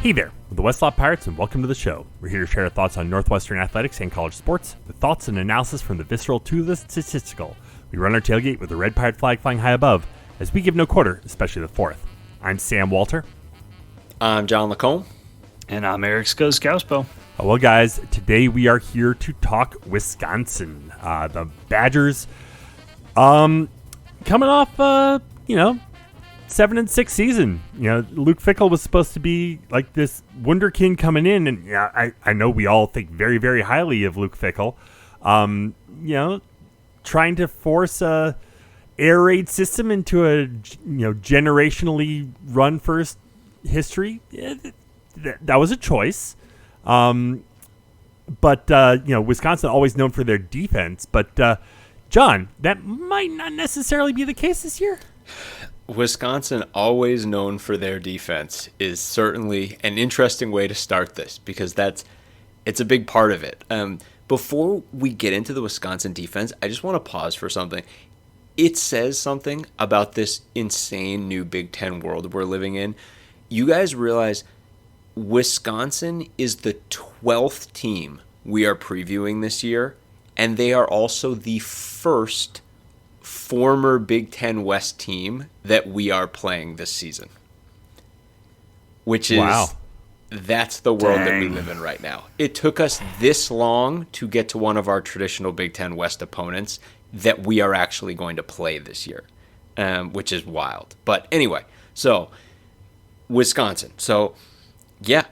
Hey there, we're the Westlot Pirates and welcome to the show. We're here to share our thoughts on Northwestern athletics and college sports, with thoughts and analysis from the visceral to the statistical. We run our tailgate with the red pirate flag flying high above, as we give no quarter, especially the fourth. I'm Sam Walter. I'm John Lacombe. And I'm Eric Skoskauspo. Well, guys, today we are here to talk Wisconsin. The Badgers, coming off, 7-6 season. Luke Fickell was supposed to be like this wunderkind coming in, and I know we all think very, very highly of Luke Fickell. Trying to force a air raid system into a generationally run first history. That was a choice. But Wisconsin always known for their defense. But John, that might not necessarily be the case this year. Wisconsin, always known for their defense, is certainly an interesting way to start this because it's a big part of it. Before we get into the Wisconsin defense, I just want to pause for something. It says something about this insane new Big Ten world we're living in. You guys realize Wisconsin is the 12th team we are previewing this year, and they are also the first former Big Ten West team that we are playing this season. Which is, wow. That's the world that we live in right now. It took us this long to get to one of our traditional Big Ten West opponents that we are actually going to play this year, which is wild. But anyway, so Wisconsin. So, yeah,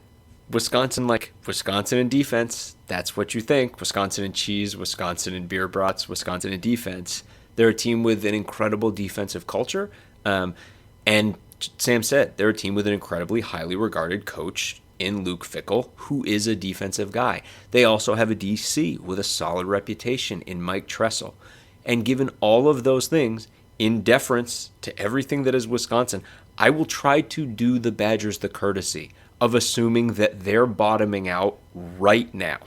Wisconsin in defense, that's what you think. Wisconsin in cheese, Wisconsin in beer brats, Wisconsin in defense. They're a team with an incredible defensive culture. And Sam said, they're a team with an incredibly highly regarded coach in Luke Fickell, who is a defensive guy. They also have a DC with a solid reputation in Mike Tressel. And given all of those things, in deference to everything that is Wisconsin, I will try to do the Badgers the courtesy of assuming that they're bottoming out right now.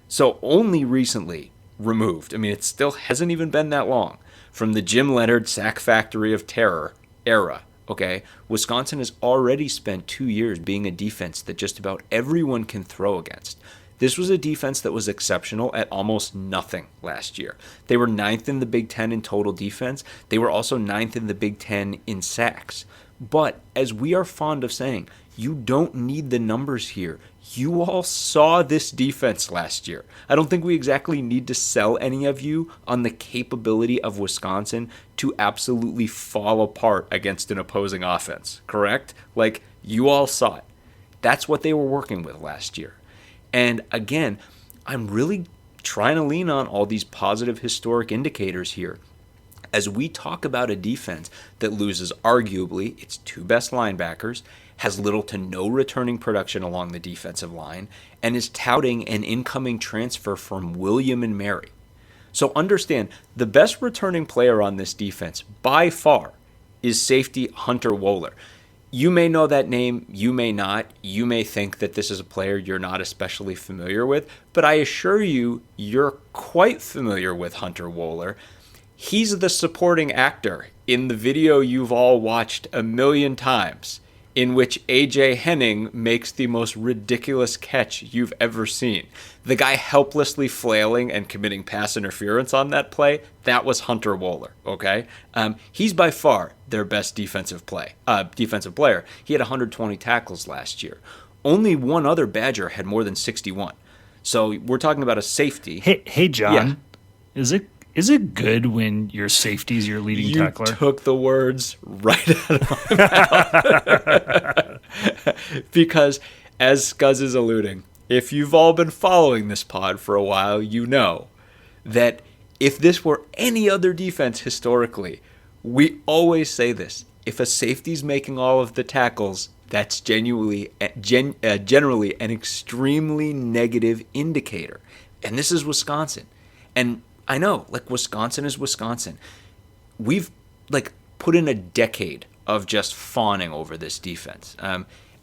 So only recently removed, it still hasn't even been that long, from the Jim Leonhard sack factory of terror era, okay? Wisconsin has already spent 2 years being a defense that just about everyone can throw against. This was a defense that was exceptional at almost nothing last year. They were 9th in the Big Ten in total defense. They were also 9th in the Big Ten in sacks. But as we are fond of saying, you don't need the numbers here. You all saw this defense last year. I don't think we exactly need to sell any of you on the capability of Wisconsin to absolutely fall apart against an opposing offense, correct? You all saw it. That's what they were working with last year. And again, I'm really trying to lean on all these positive historic indicators here. As we talk about a defense that loses arguably its 2 best linebackers, has little to no returning production along the defensive line, and is touting an incoming transfer from William and Mary. So understand, the best returning player on this defense, by far, is safety Hunter Wohler. You may know that name, you may not. You may think that this is a player you're not especially familiar with, but I assure you, you're quite familiar with Hunter Wohler. He's the supporting actor in the video you've all watched a million times, in which A.J. Henning makes the most ridiculous catch you've ever seen. The guy helplessly flailing and committing pass interference on that play, that was Hunter Wohler, okay? He's by far their best defensive player. He had 120 tackles last year. Only one other Badger had more than 61. So we're talking about a safety. Hey John, yeah. Is it good when your safety's your leading tackler? You took the words right out of my mouth. Because, as Scuzz is alluding, if you've all been following this pod for a while, you know that if this were any other defense historically, we always say this. If a safety's making all of the tackles, that's generally an extremely negative indicator. And this is Wisconsin. And I know, Wisconsin is Wisconsin. We've, put in a decade of just fawning over this defense.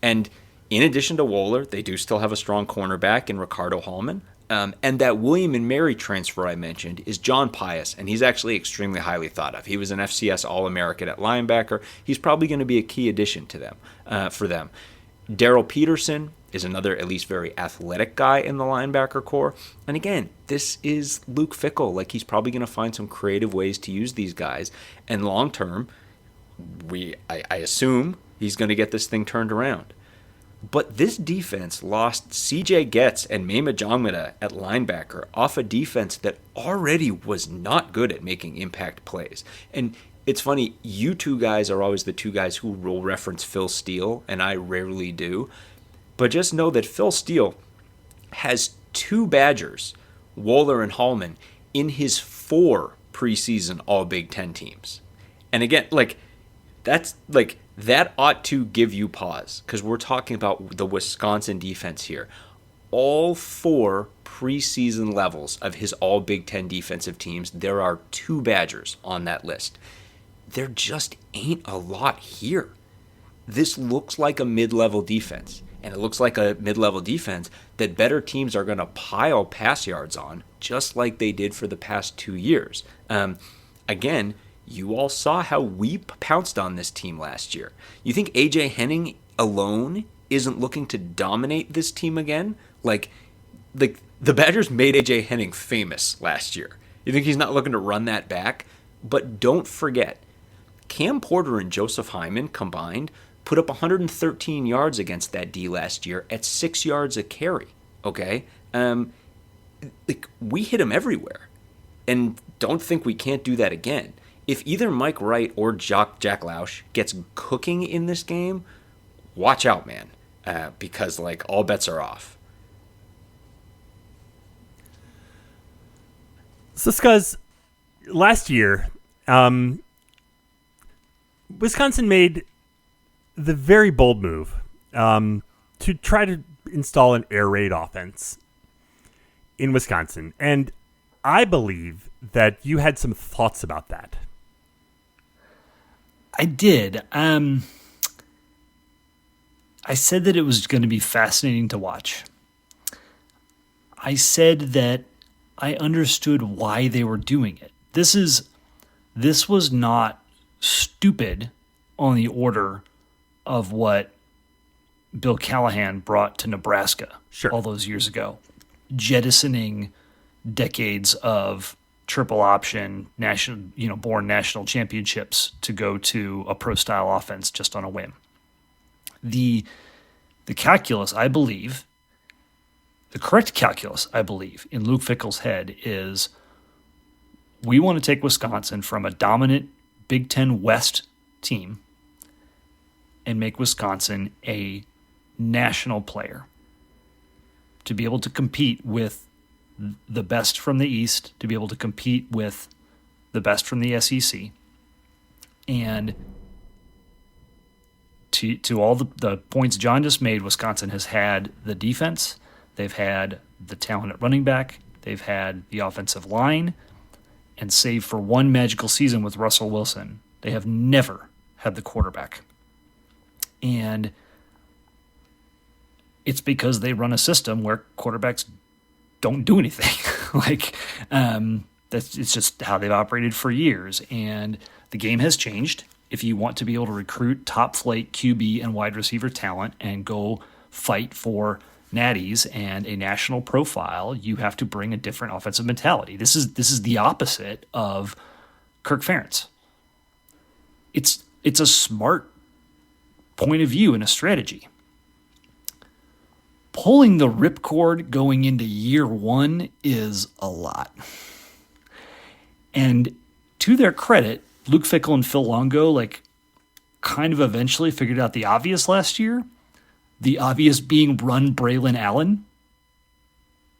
And in addition to Wohler, they do still have a strong cornerback in Ricardo Hallman. And that William and Mary transfer I mentioned is John Pius, and he's actually extremely highly thought of. He was an FCS All-American at linebacker. He's probably going to be a key addition to them, for them. Daryl Peterson is another at least very athletic guy in the linebacker core. And again, this is Luke Fickell. Like, he's probably going to find some creative ways to use these guys. And long term, I assume he's going to get this thing turned around. But this defense lost C.J. Getz and Mema Jongmada at linebacker off a defense that already was not good at making impact plays. And it's funny, you two guys are always the two guys who will reference Phil Steele, and I rarely do. But just know that Phil Steele has two Badgers, Wohler and Hallman, in his 4 preseason All Big Ten teams. And again, that ought to give you pause, because we're talking about the Wisconsin defense here. All 4 preseason levels of his All Big Ten defensive teams, there are 2 Badgers on that list. There just ain't a lot here. This looks like a mid-level defense, and it looks like a mid-level defense that better teams are going to pile pass yards on, just like they did for the past 2 years. Again, you all saw how we pounced on this team last year. You think A.J. Henning alone isn't looking to dominate this team again? Like the Badgers made A.J. Henning famous last year. You think he's not looking to run that back? But don't forget, Cam Porter and Joseph Hyman combined put up 113 yards against that D last year at 6 yards a carry. Okay? We hit him everywhere. And don't think we can't do that again. If either Mike Wright or Jack Lausch gets cooking in this game, watch out, man. Because, all bets are off. So, Scuzz, last year, Wisconsin made the very bold move to try to install an air raid offense in Wisconsin. And I believe that you had some thoughts about that. I did. I said that it was going to be fascinating to watch. I said that I understood why they were doing it. This was not stupid on the order of what Bill Callahan brought to Nebraska all those years ago, jettisoning decades of triple option born national championships to go to a pro style offense just on a whim. The calculus, I believe, the correct calculus, I believe, in Luke Fickell's head is we want to take Wisconsin from a dominant Big Ten West team and make Wisconsin a national player to be able to compete with the best from the East, to be able to compete with the best from the SEC. And to all the points John just made, Wisconsin has had the defense, they've had the talent at running back, they've had the offensive line, and save for one magical season with Russell Wilson, they have never had the quarterback. And it's because they run a system where quarterbacks don't do anything. It's just how they've operated for years. And the game has changed. If you want to be able to recruit top flight QB and wide receiver talent and go fight for natties and a national profile, you have to bring a different offensive mentality. This is the opposite of Kirk Ferentz. It's a smart point of view and a strategy. Pulling the ripcord going into year one is a lot. And to their credit, Luke Fickell and Phil Longo kind of eventually figured out the obvious last year. The obvious being run Braylon Allen.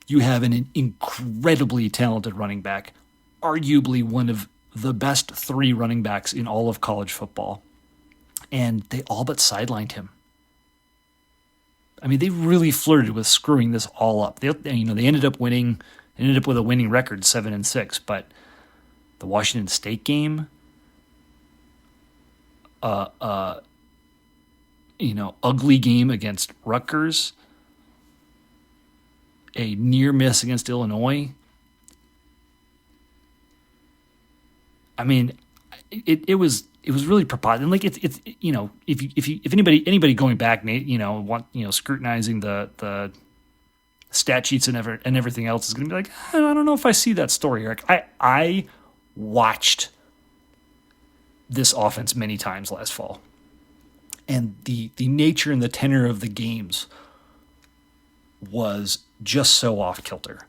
You have an incredibly talented running back, arguably one of the best 3 running backs in all of college football. And they all but sidelined him. I mean, they really flirted with screwing this all up. They ended up winning. They ended up with a winning record, 7-6. But the Washington State game, ugly game against Rutgers, a near miss against Illinois. I mean, it was it was really preposterous. And like it's if anybody going back, scrutinizing the stat sheets and everything else is going to be like, I don't know if I see that story, Eric. I watched this offense many times last fall, and the nature and the tenor of the games was just so off kilter.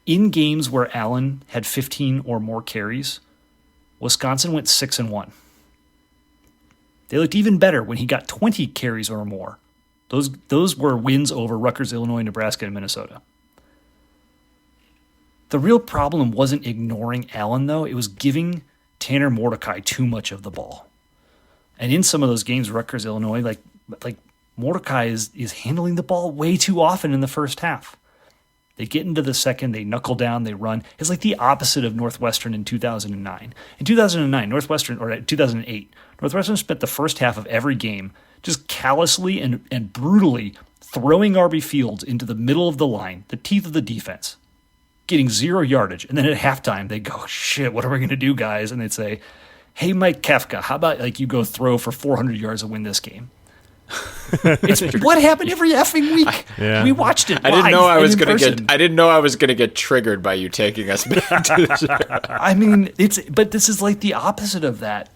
In games where Allen had 15 or more carries, Wisconsin went 6-1. They looked even better when he got 20 carries or more. Those were wins over Rutgers, Illinois, Nebraska, and Minnesota. The real problem wasn't ignoring Allen, though. It was giving Tanner Mordecai too much of the ball. And in some of those games, Rutgers, Illinois, like Mordecai is handling the ball way too often in the first half. They get into the second, they knuckle down, they run. It's like the opposite of Northwestern in 2009. In 2008, Northwestern spent the first half of every game just callously and brutally throwing RB Fields into the middle of the line, the teeth of the defense, getting 0 yardage. And then at halftime, they go, shit, what are we going to do, guys? And they'd say, hey, Mike Kafka, how about you go throw for 400 yards and win this game? It's what happened every effing week. We watched it. I didn't know I was gonna get triggered by you taking us back to this. I mean, but this is like the opposite of that.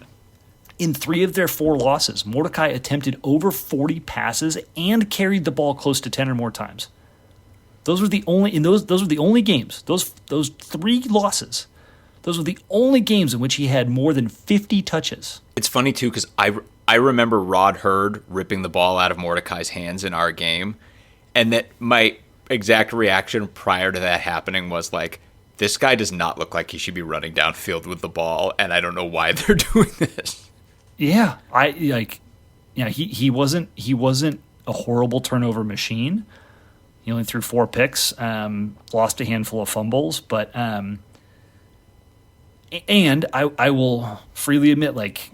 In 3 of their 4 losses, Mordecai attempted over 40 passes and carried the ball close to 10 or more times. Those were the only games. Those 3 losses. Those were the only games in which he had more than 50 touches. It's funny too because I remember Rod Hurd ripping the ball out of Mordecai's hands in our game, and that my exact reaction prior to that happening was like, this guy does not look like he should be running downfield with the ball, and I don't know why they're doing this. Yeah, he wasn't a horrible turnover machine. He only threw 4 picks, lost a handful of fumbles, but and I will freely admit, like,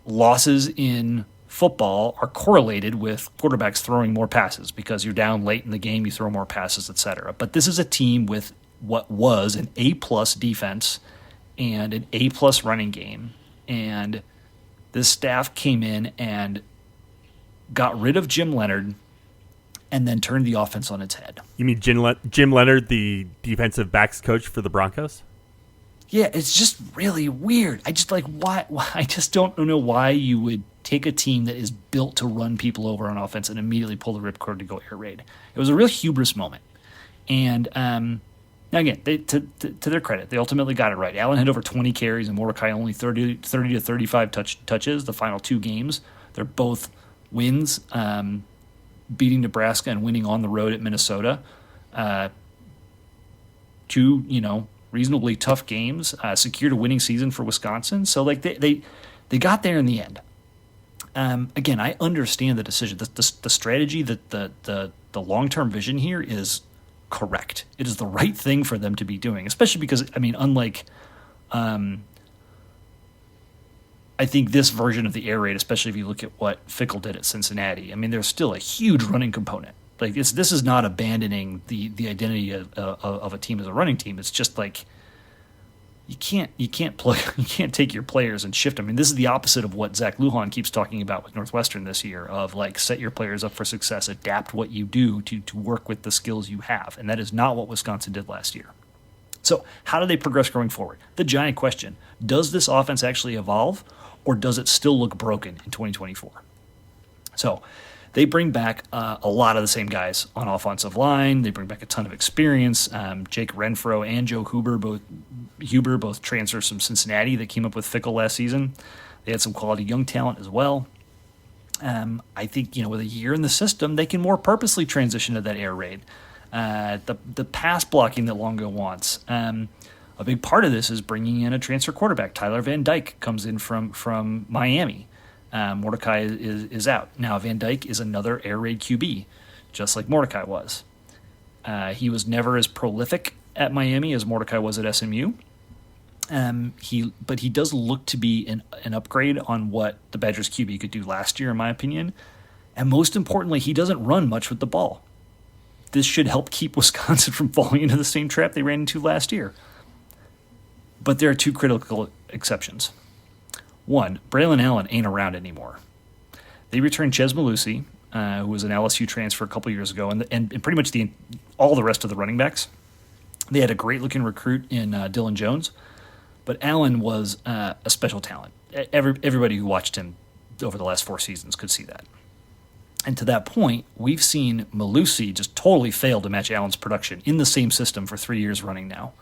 losses in football are correlated with quarterbacks throwing more passes because you're down late in the game, you throw more passes, etc. But this is a team with what was an A-plus defense and an A-plus running game, and this staff came in and got rid of Jim Leonard and then turned the offense on its head. You mean Jim Leonard, the defensive backs coach for the Broncos? Yeah, it's just really weird. I just why I just don't know why you would take a team that is built to run people over on offense and immediately pull the ripcord to go air raid. It was a real hubris moment. And now again, to their credit, they ultimately got it right. Allen had over 20 carries and Mordecai only 30 to 35 touches the final 2 games. They're both wins, beating Nebraska and winning on the road at Minnesota. 2, reasonably tough games, secured a winning season for Wisconsin. So they got there in the end. Again, I understand the decision. The strategy, the long-term vision here is correct. It is the right thing for them to be doing, especially because, unlike I think this version of the air raid, especially if you look at what Fickell did at Cincinnati, there's still a huge running component. Like this is not abandoning the identity of a team as a running team. It's just like you can't take your players and shift them. This is the opposite of what Zach Lujan keeps talking about with Northwestern this year, of like set your players up for success, adapt what you do to work with the skills you have, and that is not what Wisconsin did last year. So how do they progress going forward? The giant question: does this offense actually evolve, or does it still look broken in 2024? So they bring back a lot of the same guys on offensive line. They bring back a ton of experience. Jake Renfro and Joe Huber both transfers from Cincinnati that came up with Fickell last season. They had some quality young talent as well. I think with a year in the system, they can more purposely transition to that air raid. The pass blocking that Longo wants. A big part of this is bringing in a transfer quarterback. Tyler Van Dyke comes in from Miami. Mordecai is out. Now, Van Dyke is another air raid QB, just like Mordecai was. He was never as prolific at Miami as Mordecai was at SMU. But he does look to be an upgrade on what the Badgers QB could do last year, in my opinion. And most importantly, he doesn't run much with the ball. This should help keep Wisconsin from falling into the same trap they ran into last year. But there are two critical exceptions. One, Braylon Allen ain't around anymore. They returned Ches Malusi, who was an LSU transfer a couple years ago, and pretty much all the rest of the running backs. They had a great-looking recruit in Dylan Jones, but Allen was a special talent. Everybody who watched him over the last 4 seasons could see that. And to that point, we've seen Malusi just totally fail to match Allen's production in the same system for 3 years running now.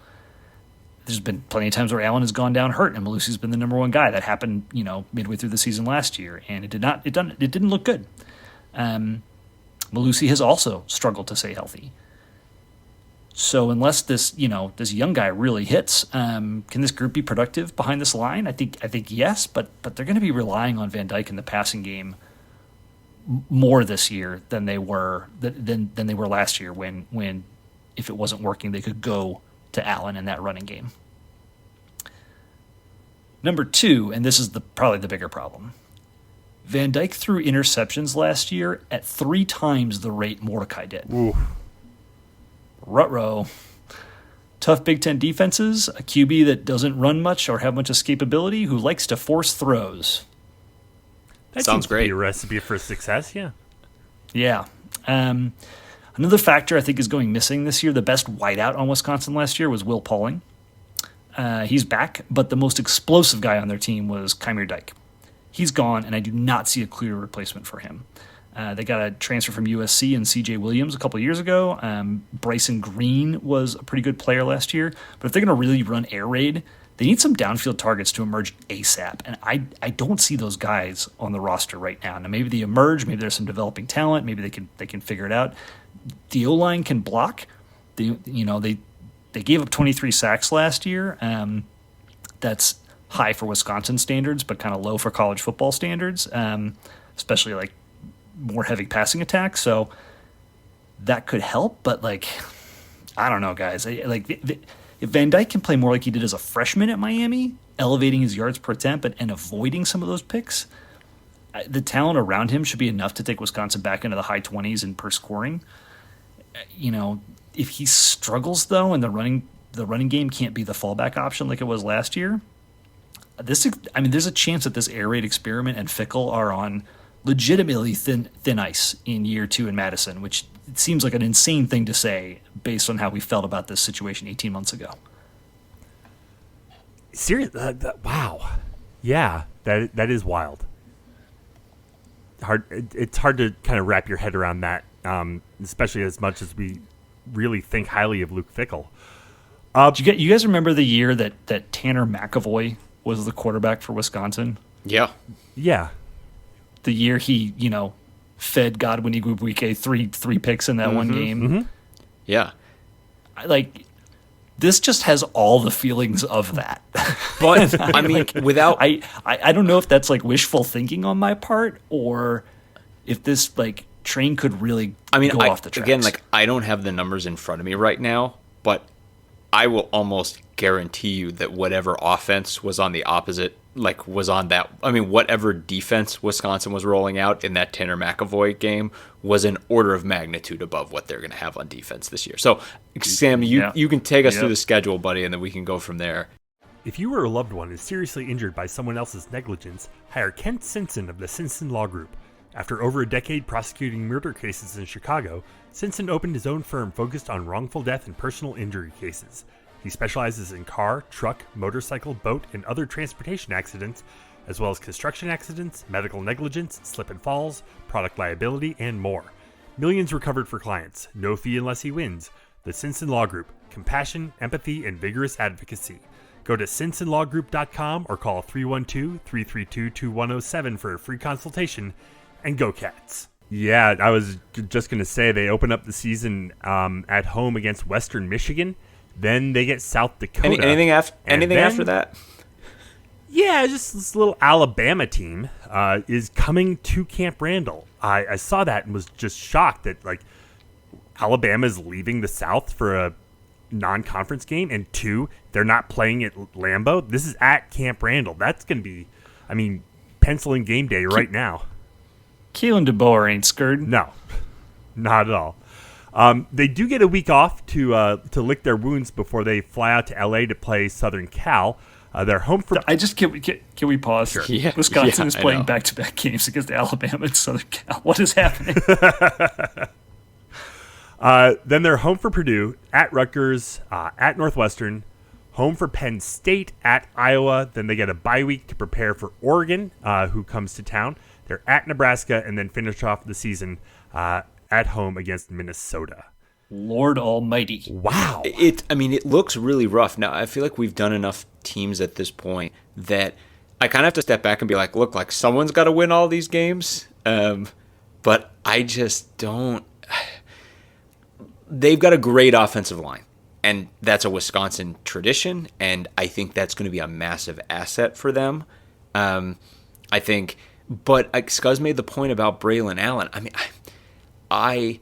There's been plenty of times where Allen has gone down hurt, and Malusi's been the number one guy. That happened, midway through the season last year, and it didn't look good. Malusi has also struggled to stay healthy. So unless this young guy really hits, can this group be productive behind this line? I think yes, but they're going to be relying on Van Dyke in the passing game more this year than they were than they were last year when if it wasn't working they could go to Allen in that running game. Number 2, and this is probably the bigger problem. Van Dyke threw interceptions last year at 3 times the rate Mordecai did. Ooh. Ruh-roh. Tough Big Ten defenses, a QB that doesn't run much or have much escapability, who likes to force throws. That sounds great. To be a recipe for success, yeah. Yeah. Another factor I think is going missing this year. The best wideout on Wisconsin last year was Will Pauling. He's back, but the most explosive guy on their team was Kymir Dyke. He's gone, and I do not see a clear replacement for him. They got a transfer from USC and C.J. Williams a couple years ago. Bryson Green was a pretty good player last year. But if they're going to really run air raid, they need some downfield targets to emerge ASAP. And I don't see those guys on the roster right now. Now, maybe they emerge. Maybe there's some developing talent. Maybe they can figure it out. The O-line can block. They gave up 23 sacks last year. That's high for Wisconsin standards, but kind of low for college football standards, especially like more heavy passing attacks. So that could help, but I don't know, guys. If Van Dyke can play more like he did as a freshman at Miami, elevating his yards per attempt and avoiding some of those picks, the talent around him should be enough to take Wisconsin back into the high 20s in per scoring. If he struggles though, and the running game can't be the fallback option like it was last year, there's a chance that this air raid experiment and Fickell are on legitimately thin ice in year 2 in Madison, which it seems like an insane thing to say based on how we felt about this situation 18 months ago. Seriously, wow. Yeah, that is wild. It's hard to kind of wrap your head around that, especially as much as we really think highly of Luke Fickell. You guys remember the year that Tanner McAvoy was the quarterback for Wisconsin? Yeah. Yeah. The year he, fed Godwin Igwebuike three picks in that one game. Mm-hmm. Yeah. This just has all the feelings of that. But I mean, without I don't know if that's wishful thinking on my part or if this train could really go off the tracks. Again, I don't have the numbers in front of me right now, but I will almost guarantee you that whatever offense was on the opposite, was on that. I mean, whatever defense Wisconsin was rolling out in that Tanner McAvoy game was an order of magnitude above what they're going to have on defense this year. So, Sam, you can take us through the schedule, buddy, and then we can go from there. If you or a loved one is seriously injured by someone else's negligence, hire Kent Simpson of the Simpson Law Group. After over a decade prosecuting murder cases in Chicago, Simpson opened his own firm focused on wrongful death and personal injury cases. He specializes in car, truck, motorcycle, boat, and other transportation accidents, as well as construction accidents, medical negligence, slip and falls, product liability, and more. Millions recovered for clients. No fee unless he wins. The Simpson Law Group. Compassion, empathy, and vigorous advocacy. Go to simpsonlawgroup.com or call 312-332-2107 for a free consultation. And go Cats. Yeah, I was just going to say they open up the season at home against Western Michigan. Then they get South Dakota. Anything after that? Yeah, just this little Alabama team is coming to Camp Randall. I saw that and was just shocked that Alabama's leaving the South for a non-conference game, and 2, they're not playing at Lambeau. This is at Camp Randall. That's going to be, pencil in game day right now. Kalen DeBoer ain't scared. No, not at all. They do get a week off to lick their wounds before they fly out to LA to play Southern Cal. They're home for. Can we pause? Sure. Yeah, Wisconsin yeah, is I playing know. back-to-back games against Alabama and Southern Cal. What is happening? Then they're home for Purdue, at Rutgers, at Northwestern, home for Penn State, at Iowa. Then they get a bye week to prepare for Oregon, who comes to town. They're at Nebraska, and then finish off the season at home against Minnesota. Lord Almighty! Wow. It looks really rough. Now, I feel like we've done enough teams at this point that I kind of have to step back and be like, look, like someone's got to win all these games. But I just don't. They've got a great offensive line, and that's a Wisconsin tradition, and I think that's going to be a massive asset for them. I think, but Scuzz made the point about Braylon Allen. I mean, I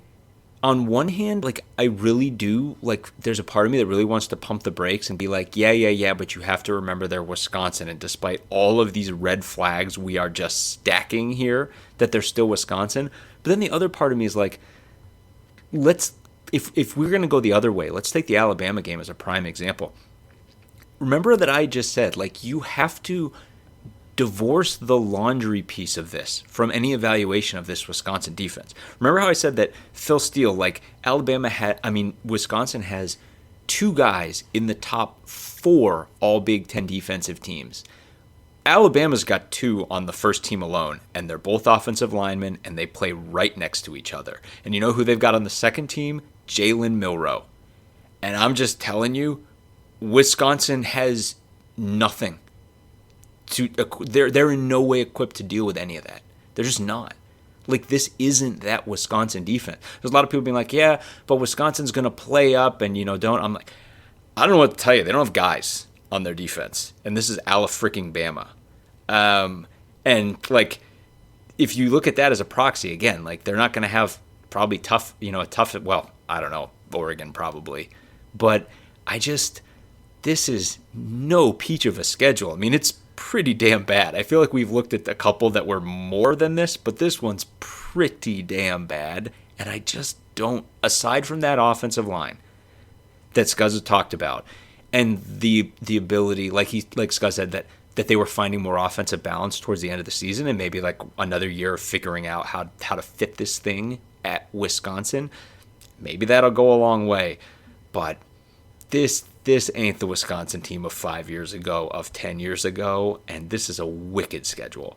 on one hand, like, I really do, like, there's a part of me that really wants to pump the brakes and be like, yeah, but you have to remember they're Wisconsin, and despite all of these red flags we are just stacking here, that they're still Wisconsin. But then the other part of me is like, if we're going to go the other way, let's take the Alabama game as a prime example. Remember that I just said, like, you have to divorce the laundry piece of this from any evaluation of this Wisconsin defense. Remember how I said that Phil Steele, like, Wisconsin has two guys in the top 4 all Big Ten defensive teams. Alabama's got 2 on the first team alone, and they're both offensive linemen, and they play right next to each other. And you know who they've got on the second team? Jalen Milroe. And I'm just telling you, Wisconsin has nothing. They're in no way equipped to deal with any of that. They're just not. Like, this isn't that Wisconsin defense. There's a lot of people being like, yeah, but Wisconsin's going to play up and, don't. I'm like, I don't know what to tell you. They don't have guys on their defense. And this is Ala-freaking-Bama. And, like, if you look at that as a proxy, again, like, they're not going to have probably I don't know, Oregon probably. But this is no peach of a schedule. I mean, it's pretty damn bad. I feel like we've looked at a couple that were more than this, but this one's pretty damn bad. And I just don't, aside from that offensive line that Scuzz has talked about, and the ability, like Scuzz said, that they were finding more offensive balance towards the end of the season, and maybe like another year of figuring out how to fit this thing at Wisconsin, maybe that'll go a long way. But this ain't the Wisconsin team of 5 years ago, of 10 years ago, and this is a wicked schedule.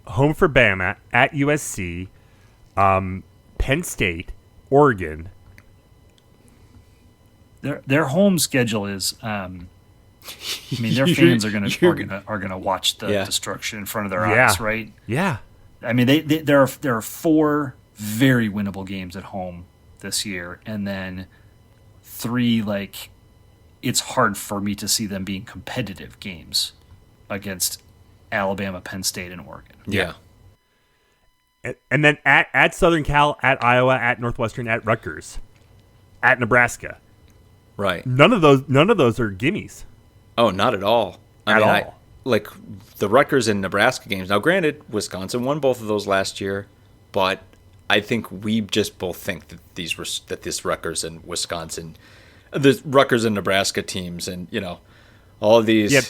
Home for Bama, at USC, Penn State, Oregon. Their home schedule is. Their fans are gonna watch the destruction in front of their eyes, right? Yeah. I mean, there are 4 very winnable games at home this year, and then 3, like, it's hard for me to see them being competitive games against Alabama, Penn State, and Oregon. Yeah. And then at Southern Cal, at Iowa, at Northwestern, at Rutgers, at Nebraska. Right. None of those are gimmies. Oh, not at all. At all. Like the Rutgers and Nebraska games. Now, granted, Wisconsin won both of those last year, but I think we just both think that this Rutgers and Wisconsin, the Rutgers and Nebraska teams, and all of these. Yeah,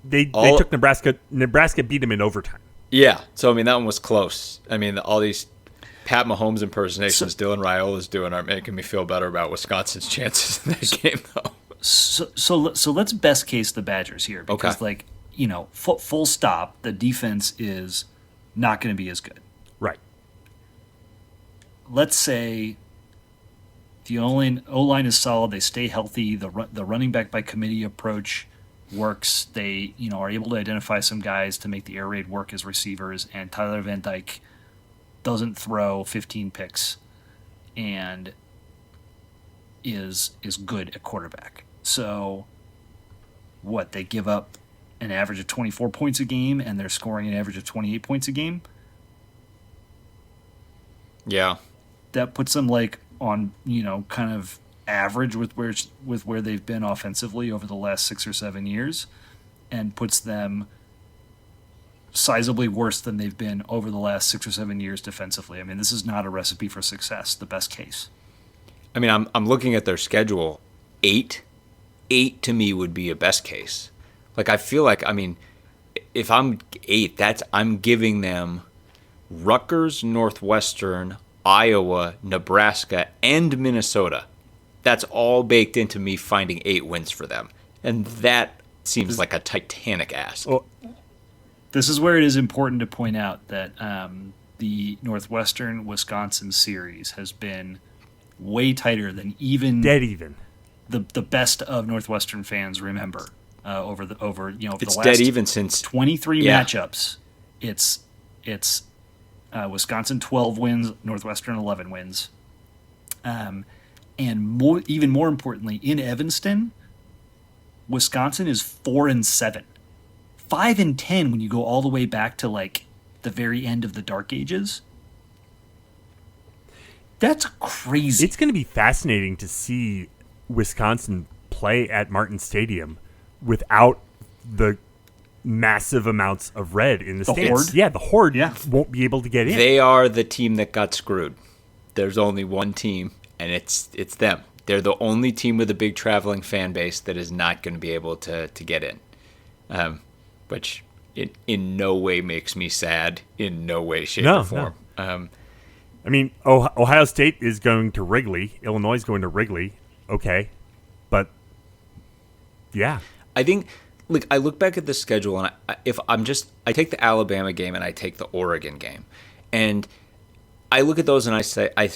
they took Nebraska. Nebraska beat them in overtime. Yeah, so I mean that one was close. I mean all these Pat Mahomes impersonations Dylan Raiola's doing aren't making me feel better about Wisconsin's chances in that game, though. So let's best case the Badgers here because, full stop, the defense is not going to be as good. Right. Let's say the O-line is solid. They stay healthy. The running back by committee approach works. They are able to identify some guys to make the air raid work as receivers, and Tyler Van Dyke doesn't throw 15 picks and is good at quarterback. So what, they give up an average of 24 points a game and they're scoring an average of 28 points a game? Yeah. That puts them like on, kind of average with where they've been offensively over the last 6 or 7 years, and puts them sizably worse than they've been over the last 6 or 7 years defensively. I mean, this is not a recipe for success, the best case. I mean, I'm looking at their schedule. 8 to me would be a best case. Like, I feel like, I mean, if I'm 8, I'm giving them Rutgers, Northwestern, Iowa, Nebraska, and Minnesota. That's all baked into me finding 8 wins for them. And that seems like a titanic ask. Well, this is where it is important to point out that the Northwestern-Wisconsin series has been way tighter than dead even the best of Northwestern fans remember over it's the last dead even since 23 matchups. It's Wisconsin 12 wins, Northwestern 11 wins, and even more importantly, in Evanston, Wisconsin is 4-7, 5-10 when you go all the way back to like the very end of the Dark Ages. That's crazy. It's going to be fascinating to see Wisconsin play at Martin Stadium without the massive amounts of red in the stands. Horde? Yeah, the Horde won't be able to get in. They are the team that got screwed. There's only one team, and it's them. They're the only team with a big traveling fan base that is not going to be able to get in, which in no way makes me sad, in no way, shape, or form. No. I mean, Ohio State is going to Wrigley. Illinois is going to Wrigley. Okay. But, yeah. I think, like, I look back at the schedule, and I take the Alabama game and I take the Oregon game. And I look at those and I say, I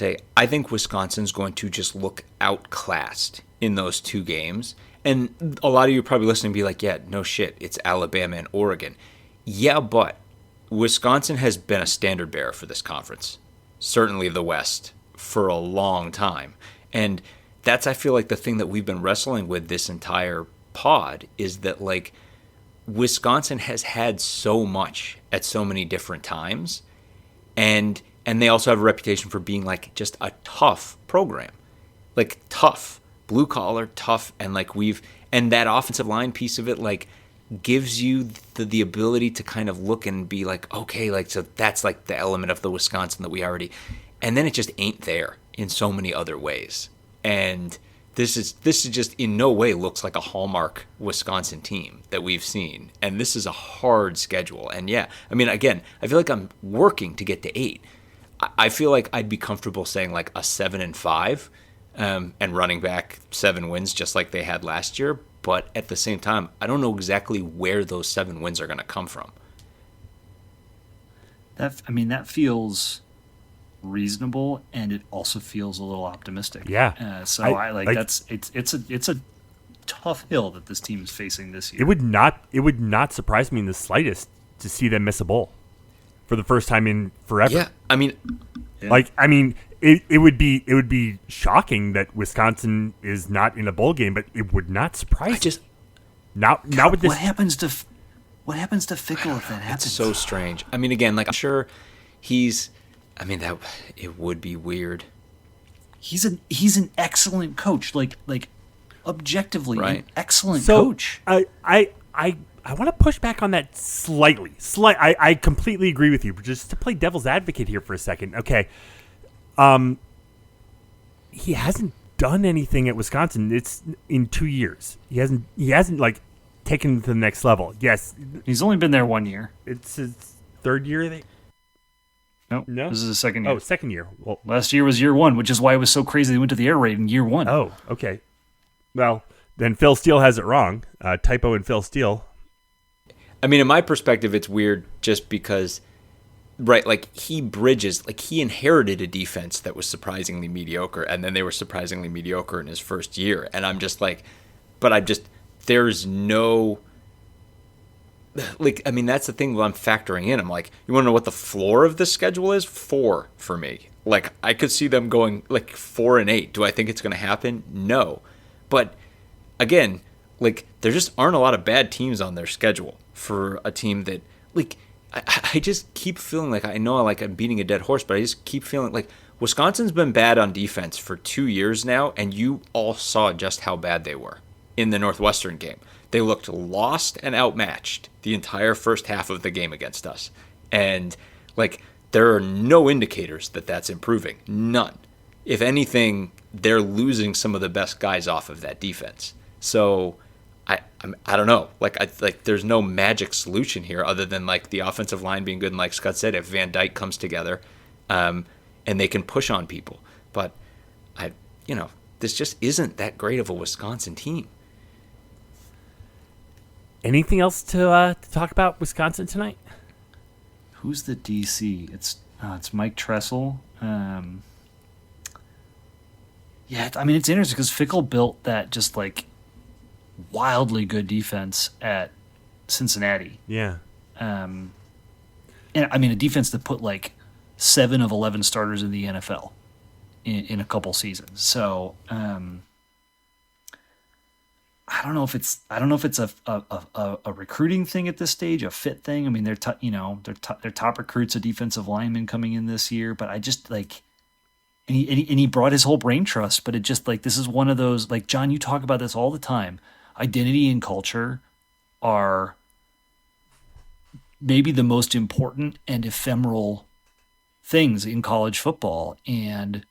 think Wisconsin's going to just look outclassed in those 2 games. And a lot of you are probably listening and be like, yeah, no shit, it's Alabama and Oregon. Yeah, but Wisconsin has been a standard bearer for this conference. Certainly the West, for a long time. And that's, I feel like, the thing that we've been wrestling with this entire pod is that, like, Wisconsin has had so much at so many different times. And they also have a reputation for being, like, just a tough program. Like, tough. Blue collar, tough. And, like, and that offensive line piece of it, like, gives you the ability to kind of look and be like, okay, like, so that's like the element of the Wisconsin that we already, and then it just ain't there in so many other ways. And this is just in no way looks like a hallmark Wisconsin team that we've seen. And this is a hard schedule. And yeah, I mean, again, I feel like I'm working to get to 8. I feel like I'd be comfortable saying like a 7-5, and running back 7 wins just like they had last year. But at the same time, I don't know exactly where those 7 wins are going to come from. That feels reasonable, and it also feels a little optimistic. Yeah. It's a tough hill that this team is facing this year. It would not surprise me in the slightest to see them miss a bowl for the first time in forever. Yeah, I mean, It would be shocking that Wisconsin is not in a bowl game, but it would not surprise me. Now with this, what happens to Fickell if that happens? It's so strange. I mean, again, like, I'm sure that it would be weird. He's an excellent coach, like objectively right. An excellent coach. I want to push back on that slightly. I completely agree with you, but just to play devil's advocate here for a second. Okay. He hasn't done anything at Wisconsin. It's in 2 years. He hasn't like taken it to the next level. Yes, he's only been there 1 year. It's his 3rd year. No, this is his 2nd year. Oh, 2nd year. Well, last year was year 1, which is why it was so crazy they went to the air raid in year 1. Oh, okay. Well, then Phil Steele has it wrong. Typo in Phil Steele. I mean, in my perspective, it's weird just because. Right, like he inherited a defense that was surprisingly mediocre, and then they were surprisingly mediocre in his first year. And I'm just like, there's no, like, I mean, that's the thing that I'm factoring in. I'm like, you want to know what the floor of this schedule is? 4 for me. Like, I could see them going like 4-8. Do I think it's going to happen? No. But again, like, there just aren't a lot of bad teams on their schedule for a team that, like, I just keep feeling like, I know I'm beating a dead horse, but I just keep feeling like Wisconsin's been bad on defense for 2 years now, and you all saw just how bad they were. in the Northwestern game. They looked lost and outmatched the entire first half of the game against us. And, like, there are no indicators that that's improving. None. If anything, they're losing some of the best guys off of that defense. So I don't know. Like there's no magic solution here other than like the offensive line being good. And like Scott said, if Van Dyke comes together, and they can push on people. But this just isn't that great of a Wisconsin team. Anything else to talk about Wisconsin tonight? Who's the DC? It's Mike Tressel. Yeah, I mean, it's interesting because Fickell built that just like wildly good defense at Cincinnati. Yeah. And I mean, a defense that put like 7 of 11 starters in the NFL in a couple seasons. So I don't know if it's a recruiting thing at this stage, a fit thing. I mean, they're top recruits, a defensive lineman coming in this year, but I just like. And he brought his whole brain trust, but it just like this is one of those, like, John, you talk about this all the time. Identity and culture are maybe the most important and ephemeral things in college football. And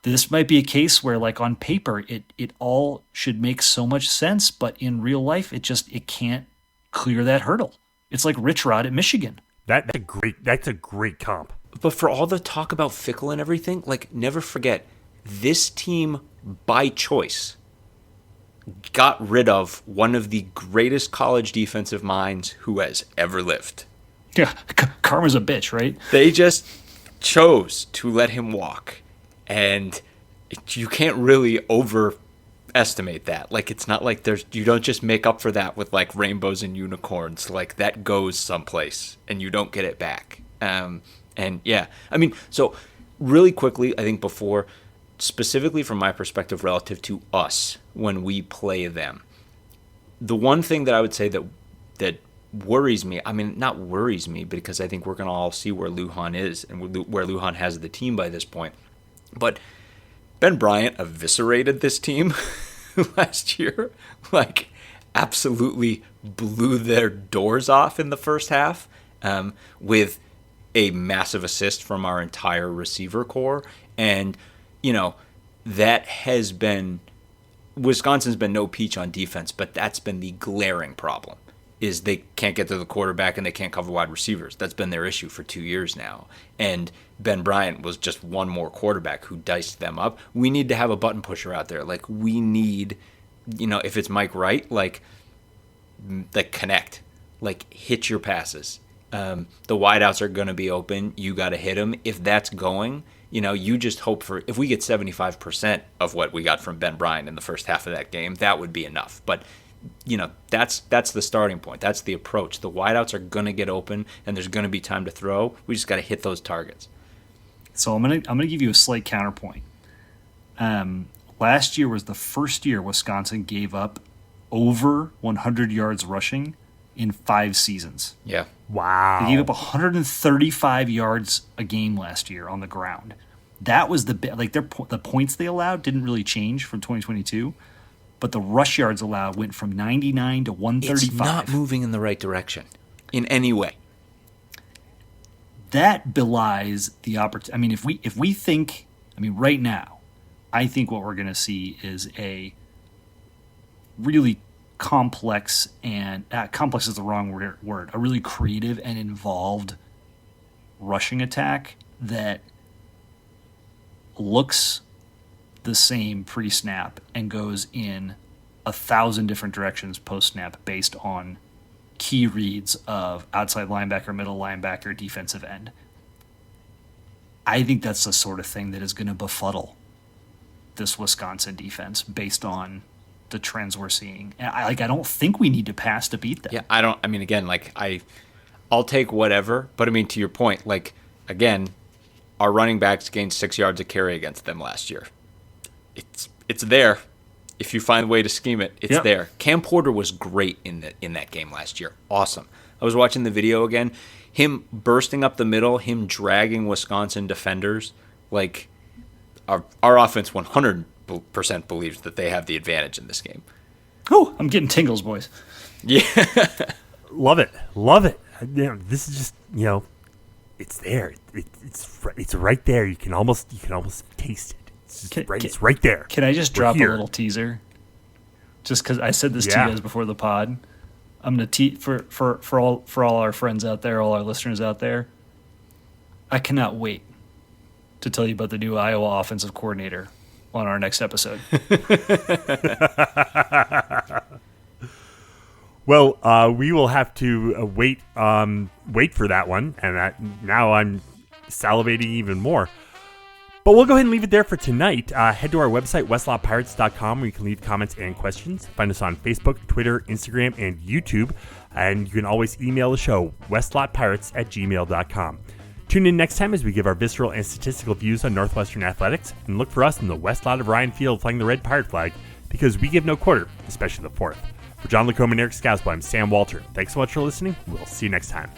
this might be a case where, like, on paper, it all should make so much sense, but in real life, it can't clear that hurdle. It's like Rich Rod at Michigan. That's a great comp. But for all the talk about Fickell and everything, like, never forget, this team, by choice, got rid of one of the greatest college defensive minds who has ever lived. Yeah, karma's a bitch, right? They just chose to let him walk. And you can't really overestimate that. Like, it's not like you don't just make up for that with, like, rainbows and unicorns. Like, that goes someplace, and you don't get it back. And yeah, I mean, so really quickly, I think before, specifically from my perspective relative to us when we play them, the one thing that I would say that worries me, I mean, not worries me because I think we're going to all see where Lujan is and where Lujan has the team by this point. But Ben Bryant eviscerated this team last year, like absolutely blew their doors off in the first half with a massive assist from our entire receiver core. And, that has been, Wisconsin's been no peach on defense, but that's been the glaring problem, is they can't get to the quarterback and they can't cover wide receivers. That's been their issue for 2 years now. And Ben Bryant was just one more quarterback who diced them up. We need to have a button pusher out there. Like, we need, if it's Mike Wright, like connect, like hit your passes. The wideouts are going to be open. You got to hit them. If that's going, you just hope for, if we get 75% of what we got from Ben Bryant in the first half of that game, that would be enough. But, that's the starting point. That's the approach. The wideouts are going to get open and there's going to be time to throw. We just got to hit those targets. So I'm going to give you a slight counterpoint. Last year was the first year Wisconsin gave up over 100 yards rushing in 5 seasons. Yeah. Wow. They gave up 135 yards a game last year on the ground. That was the points they allowed didn't really change from 2022, but the rush yards allowed went from 99 to 135. It's not moving in the right direction in any way. That belies the opportunity. I mean, if we think, right now, I think what we're going to see is a really complex, and complex is the wrong word, a really creative and involved rushing attack that looks the same pre-snap and goes in 1,000 different directions post-snap based on key reads of outside linebacker, middle linebacker, defensive end. I think that's the sort of thing that is going to befuddle this Wisconsin defense based on the trends we're seeing. And I don't think we need to pass to beat them. Yeah, I'll take whatever, but to your point, like, again, our running backs gained 6 yards a carry against them last year. It's there. If you find a way to scheme it, it's there. Cam Porter was great in that game last year. Awesome. I was watching the video again. Him bursting up the middle, him dragging Wisconsin defenders. Like, our offense 100% believes that they have the advantage in this game. Oh, I'm getting tingles, boys. Yeah. Love it. This is just, it's there. It's right there. You can almost taste it. It's right there. Can I just drop a little teaser? Just because I said this to you guys before the pod, I'm gonna for all our friends out there, all our listeners out there. I cannot wait to tell you about the new Iowa offensive coordinator on our next episode. Well, we will have to wait for that one, and now I'm salivating even more. But we'll go ahead and leave it there for tonight. Head to our website, westlotpirates.com, where you can leave comments and questions. Find us on Facebook, Twitter, Instagram, and YouTube. And you can always email the show, westlotpirates@gmail.com. Tune in next time as we give our visceral and statistical views on Northwestern athletics, and look for us in the west lot of Ryan Field flying the red pirate flag, because we give no quarter, especially the fourth. For John Lacombe and Eric Scasbo, I'm Sam Walter. Thanks so much for listening. We'll see you next time.